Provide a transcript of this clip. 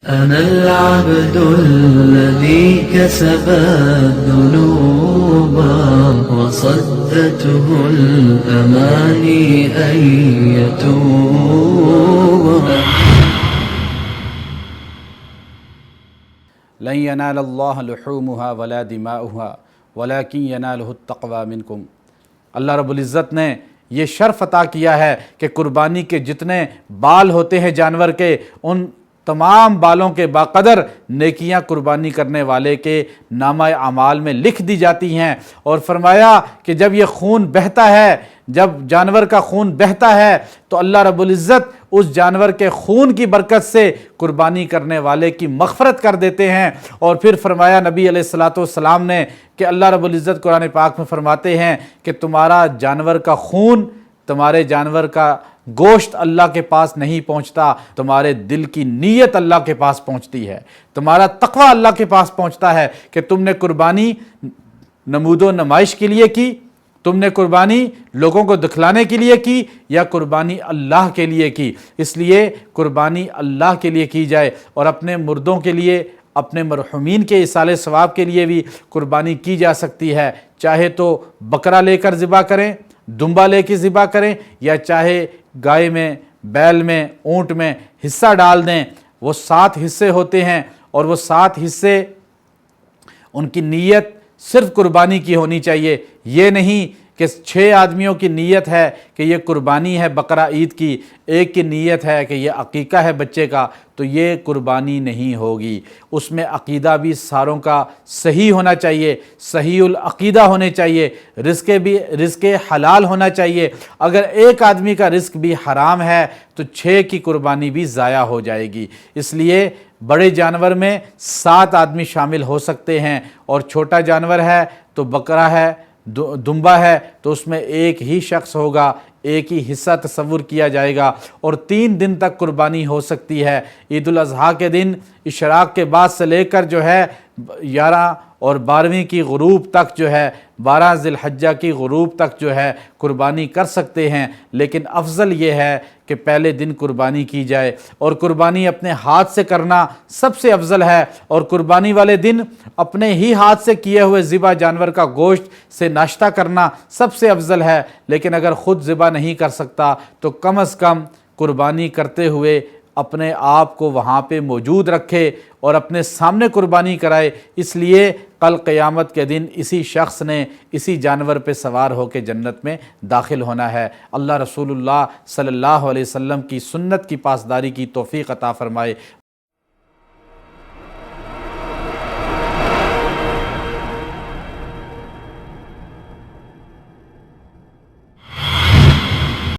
أنا العبد الذي كسب الذنوب وصدته الأماني أن يتوب. لن ينال الله لحومها ولا دماؤها ولكن يناله التقوى منكم. اللہ رب العزت نے یہ شرف عطا کیا ہے کہ قربانی کے جتنے بال ہوتے ہیں جانور کے، ان تمام بالوں کے باقدر نیکیاں قربانی کرنے والے کے نامہ اعمال میں لکھ دی جاتی ہیں. اور فرمایا کہ جب یہ خون بہتا ہے، جب جانور کا خون بہتا ہے تو اللہ رب العزت اس جانور کے خون کی برکت سے قربانی کرنے والے کی مغفرت کر دیتے ہیں. اور پھر فرمایا نبی علیہ الصلاۃ والسلام نے کہ اللہ رب العزت قرآن پاک میں فرماتے ہیں کہ تمہارا جانور کا خون، تمہارے جانور کا گوشت اللہ کے پاس نہیں پہنچتا، تمہارے دل کی نیت اللہ کے پاس پہنچتی ہے، تمہارا تقوی اللہ کے پاس پہنچتا ہے کہ تم نے قربانی نمود و نمائش کے لیے کی، تم نے قربانی لوگوں کو دکھلانے کے لیے کی، یا قربانی اللہ کے لیے کی. اس لیے قربانی اللہ کے لیے کی جائے. اور اپنے مردوں کے لیے، اپنے مرحومین کے ایصال ثواب کے لیے بھی قربانی کی جا سکتی ہے. چاہے تو بکرا لے کر ذبح کریں، دمبا لے کے ذبح کریں، یا چاہے گائے میں، بیل میں، اونٹ میں حصہ ڈال دیں. وہ 7 حصے ہوتے ہیں، اور وہ 7 حصے ان کی نیت صرف قربانی کی ہونی چاہیے. یہ نہیں کہ 6 آدمیوں کی نیت ہے کہ یہ قربانی ہے بقرہ عید کی، ایک کی نیت ہے کہ یہ عقیقہ ہے بچے کا، تو یہ قربانی نہیں ہوگی. اس میں عقیدہ بھی ساروں کا صحیح ہونا چاہیے، صحیح العقیدہ ہونے چاہیے، رزق حلال ہونا چاہیے. اگر ایک آدمی کا رزق بھی حرام ہے تو 6 کی قربانی بھی ضائع ہو جائے گی. اس لیے بڑے جانور میں 7 آدمی شامل ہو سکتے ہیں، اور چھوٹا جانور ہے تو بکرا ہے، دمبا ہے تو اس میں ایک ہی شخص ہوگا، ایک ہی حصہ تصور کیا جائے گا. اور 3 دن تک قربانی ہو سکتی ہے. عید الاضحیٰ کے دن اشراق کے بعد سے لے کر جو ہے 11 اور 12ویں کی غروب تک جو ہے، 12 ذی الحجہ کی غروب تک جو ہے قربانی کر سکتے ہیں. لیکن افضل یہ ہے کہ پہلے دن قربانی کی جائے، اور قربانی اپنے ہاتھ سے کرنا سب سے افضل ہے. اور قربانی والے دن اپنے ہی ہاتھ سے کیے ہوئے ذبح جانور کا گوشت سے ناشتہ کرنا سب سے افضل ہے. لیکن اگر خود ذبح نہیں کر سکتا تو کم از کم قربانی کرتے ہوئے اپنے آپ کو وہاں پہ موجود رکھے اور اپنے سامنے قربانی کرائے. اس لیے کل قیامت کے دن اسی شخص نے اسی جانور پہ سوار ہو کے جنت میں داخل ہونا ہے. اللہ رسول اللہ صلی اللہ علیہ وسلم کی سنت کی پاسداری کی توفیق عطا فرمائے.